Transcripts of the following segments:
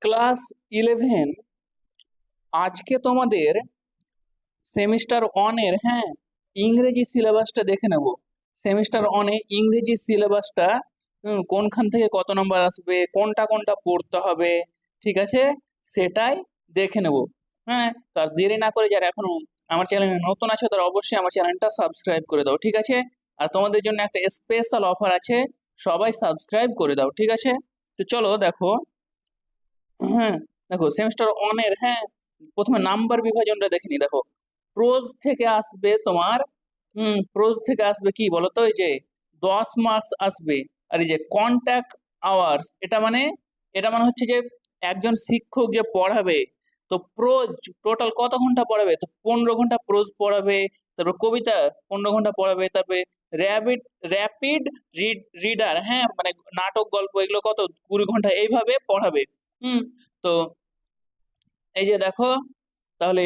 Class 11 আজকে তোমাদের semester ওয়ানের ইংরেজি সিলেবাসটা দেখে নেব। সেমিস্টার ওয়ানে ইংরেজি সিলেবাসটা কোনখান থেকে কত নম্বর আসবে, কোনটা কোনটা পড়তে হবে, ঠিক আছে, সেটাই দেখে নেব। তার দেরি না করে যারা এখনো আমার চ্যানেলে নতুন আছে তারা অবশ্যই আমার চ্যানেলটা সাবস্ক্রাইব করে দাও, ঠিক আছে। আর তোমাদের জন্য একটা স্পেশাল অফার আছে, সবাই সাবস্ক্রাইব করে দাও, ঠিক আছে। তো চলো দেখো, হ্যাঁ দেখো সেমিস্টার ওয়ানের প্রথমে নাম্বার বিভাজনটা দেখে নি। দেখো প্রোজ থেকে আসবে তোমার, প্রোজ থেকে আসবে কি বলতো, এই যে 10 মার্কস আসবে। আর এই যে কন্ট্যাক্ট আওয়ার্স, এটা মানে হচ্ছে যে একজন শিক্ষক যে পড়াবে, তো প্রোজ টোটাল কত ঘন্টা পড়াবে, তো 15 ঘন্টা প্রোজ পড়াবে। তারপর কবিতা 15 ঘন্টা পড়াবে। তারপরে র্যাপিড র্যাপিড রিডার, মানে নাটক গল্প এগুলো কত 20 ঘন্টা এইভাবে পড়াবে। হুম তো এই যে দেখো, তাহলে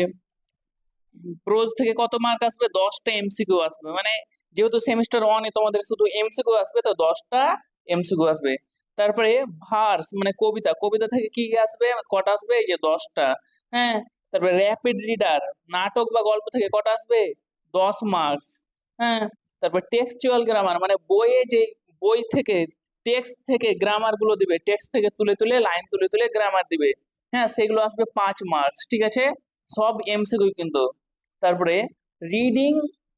প্রোজ থেকে কত মার্ক আসবে, 10টা এমসিকিউ আসবে। মানে যেহেতু সেমিস্টার ওয়ানে তোমাদের শুধু এমসিকিউ আসবে, তো 10টা এমসিকিউ আসবে। তারপরে ভার্স মানে কবিতা, কবিতা থেকে কি আসবে, কটা আসবে, এই যে 10টা। হ্যাঁ তারপরে র্যাপিড রিডার নাটক বা গল্প থেকে কটা আসবে, 10 মার্কস। হ্যাঁ তারপর টেক্সচুয়াল গ্রামার মানে বইয়ে যে বই থেকে টেক্সট থেকে গ্রামার গুলো দিবে, টেক্সট থেকে তুলে তুলে লাইন তুলে তুলে গ্রামার দিবে, সেগুলো আসবে 5 মার্কস, ঠিক আছে। সব এমসিকিউ কিন্তু। তারপরে রিডিং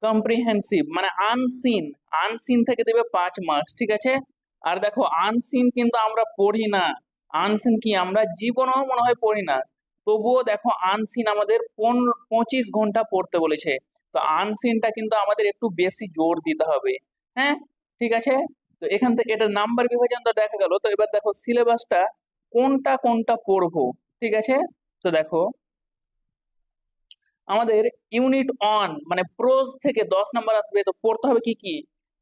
কম্প্রিহেন্সিভ মানে আনসিন, আনসিন থেকে দেবে 5 মার্কস, ঠিক আছে। আর দেখো আনসিন কিন্তু আমরা পড়ি না, আনসিন কি আমরা জীবনেও মনে হয় পড়ি না, তবুও দেখো আনসিন আমাদের 25 ঘন্টা পড়তে বলেছে। তো আনসিনটা কিন্তু আমাদের একটু বেশি জোর দিতে হবে। হ্যাঁ ঠিক আছে। তো এখান থেকে এটা নাম্বার বিভাজন তো দেখা গেল। তো এবার দেখো সিলেবাসটা কোনটা কোনটা পড়বো, ঠিক আছে। তো দেখো আমাদের ইউনিট অন মানে প্রোজ থেকে 10 নম্বর আসবে, তো পড়তে হবে কি কি,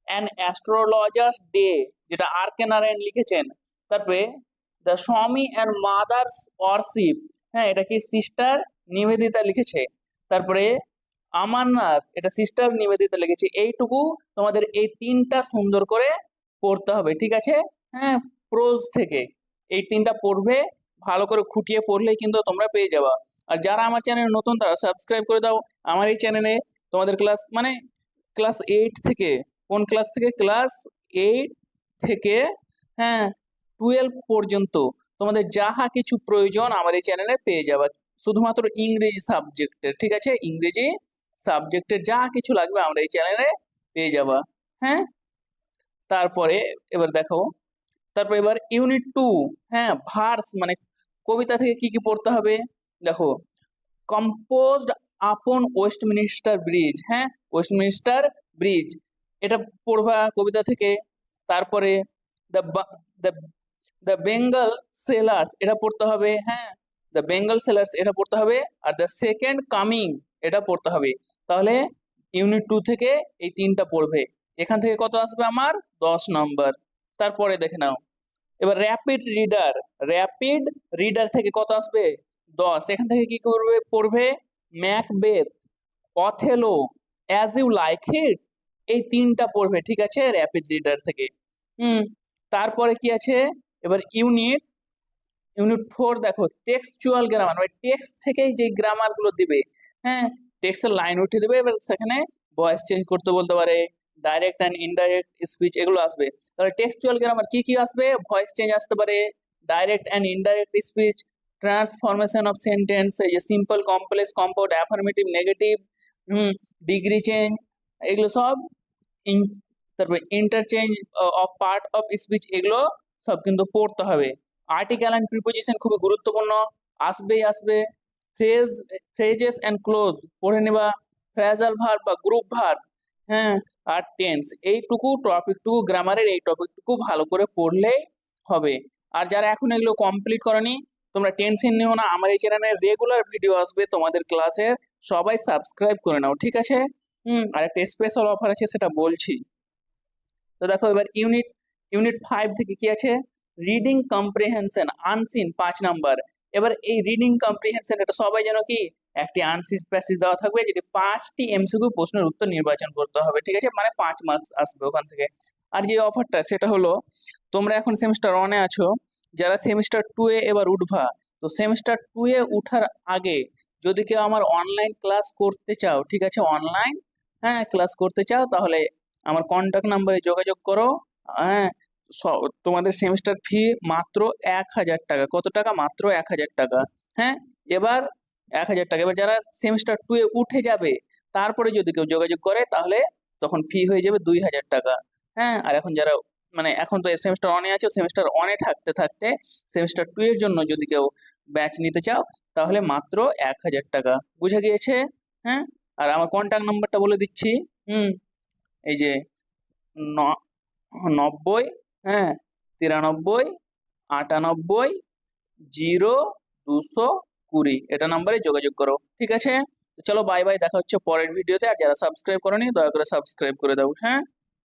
অ্যান অ্যাস্ট্রোলজার্স ডে, যেটা আর কে নারায়ণ লিখেছেন। তারপরে দ্য স্বামী অ্যান্ড মাদার্স ওয়ারশিপ, এটা কি সিস্টার নিবেদিতা লিখেছে। তারপরে আমারনাথ, এটা সিস্টার নিবেদিতা লিখেছে। এইটুকু তোমাদের এই তিনটা সুন্দর করে পড়তে হবে, ঠিক আছে। প্রোজ থেকে এই তিনটা পড়বে, ভালো করে খুঁটিয়ে পড়লেই কিন্তু তোমরা পেয়ে যাবা। আর যারা আমার চ্যানেল নতুন তারা সাবস্ক্রাইব করে দাও। আমার এই চ্যানেলে তোমাদের ক্লাস মানে ক্লাস 8 থেকে, কোন ক্লাস থেকে, ক্লাস 8 থেকে 12 পর্যন্ত তোমাদের যাহা কিছু প্রয়োজন আমার এই চ্যানেলে পেয়ে যাবে, শুধুমাত্র ইংরেজি সাবজেক্টের, ঠিক আছে। ইংরেজি সাবজেক্টের যা কিছু লাগবে আমরা এই চ্যানেলে পেয়ে যাবা। হ্যাঁ তারপরে এবার দেখো, তারপর এবার ইউনিট 2, ভার্স মানে কবিতা থেকে কি কি পড়তে হবে। দেখো কম্পোজড আপন ওয়েস্টমিনিস্টার ব্রিজ, ওয়েস্টমিনিস্টার ব্রিজ এটা পড়বা কবিতা থেকে। তারপরে the the the Bengal sellers এটা পড়তে হবে, দ্য বেঙ্গল সেলার্স এটা পড়তে হবে। আর দ্য সেকেন্ড কামিং এটা পড়তে হবে। তাহলে ইউনিট 2 থেকে এই তিনটা পড়বে। এখান থেকে কত আসবে আমার, 10 নম্বর। তারপরে দেখে নাও এবার র্যাপিড রিডার, র্যাপিড রিডার থেকে কত আসবে, 10। এখান থেকে কি করবে, পড়বে Macbeth, Othello, as you like it, এই তিনটা পড়বে, ঠিক আছে, র্যাপিড রিডার থেকে। হুম তারপরে কি আছে, এবার ইউনিট 4 দেখো টেক্সচুয়াল গ্রামার মানে টেক্সট থেকেই যে গ্রামার গুলো দিবে, টেক্সটের লাইন উঠিয়ে দেবে, এবার সেখানে ভয়েস চেঞ্জ করতে বলতে পারে, ডাইরেক্ট অ্যান্ড ইনডাইরেক্ট স্পিচ এগুলো আসবে। তাহলে টেক্সচুয়াল গ্রামার কি কি আসবে, ভয়েস চেঞ্জ আসতে পারে, direct and indirect speech, transformation of sentence, এই যে simple complex compound affirmative negative, degree change এগুলো সব, তারপরে interchange of part of speech এগুলো সব কিন্তু পড়তে হবে। আর্টিকেল অ্যান্ড প্রিপোজিশন খুবই গুরুত্বপূর্ণ, আসবেই আসবে। ফ্রেজেস অ্যান্ড ক্লোজ পড়ে নেবা, ফ্রেজাল ভার্ব বা গ্রুপ ভার্ব, আর টেন্স, এইটুকু টপিকটুকু গ্রামারের এই টপিকটুকু ভালো করে পড়লেই হবে। আর যারা এখন এগুলো কমপ্লিট করনি তোমরা টেনশন নিও না, আমার এই চ্যানেলে রেগুলার ভিডিও আসবে তোমাদের ক্লাসের, সবাই সাবস্ক্রাইব করে নাও, ঠিক আছে। আর একটা স্পেশাল অফার আছে সেটা বলছি। তো দেখো এবার ইউনিট 5 থেকে কি আছে, রিডিং কম্প্রিহেনশন আনসিন 5 নাম্বার। এবার এই রিডিং কম্প্রিহেনশন এটা সবাই যেন কি একটি আনসিন প্যাসেজ দেওয়া থাকবে, যেটি 5টি এমসিকিউ প্রশ্নের উত্তর নির্বাচন করতে হবে, ঠিক আছে, মানে 5 মার্কস আসবে ওখান থেকে। আর যে অফারটা সেটা হলো, তোমরা এখন সেমিস্টার 1-এ আছো, যারা সেমিস্টার 2-এ এবার উঠবা তো সেমিস্টার 2 এ উঠার আগে যদি কেউ আমার অনলাইন ক্লাস করতে চাও, ঠিক আছে, অনলাইন ক্লাস করতে চাও, তাহলে আমার কন্ট্যাক্ট নাম্বারে যোগাযোগ করো। হ্যাঁ, তোমাদের সেমিস্টার ফি মাত্র 1000 টাকা। কত টাকা? মাত্র 1000 টাকা। হ্যাঁ, এবার 1000 টাকা। এবার যারা সেমিস্টার 2 এ উঠে যাবে তারপরে যদি কেউ যোগাযোগ করে তাহলে তখন ফি হয়ে যাবে 2000 টাকা। হ্যাঁ, আর এখন যারা মানে এখন তো সেমিস্টার অনে আছে, সেমিস্টার অনে থাকতে থাকতে সেমিস্টার 2 এর জন্য যদি কেউ ব্যাচ নিতে চাও তাহলে মাত্র 1000 টাকা। বুঝে গিয়েছে? হ্যাঁ, আর আমার কন্ট্যাক্ট নাম্বারটা বলে দিচ্ছি। এই যে 90, হ্যাঁ, 93, 98, 0220, এটা নাম্বারে যোগাযোগ করো। ঠিক আছে, তো চলো বাই বাই, দেখা হচ্ছে পরের ভিডিওতে। আর যারা সাবস্ক্রাইব করোনি দয়া করে সাবস্ক্রাইব করে দাও। হ্যাঁ।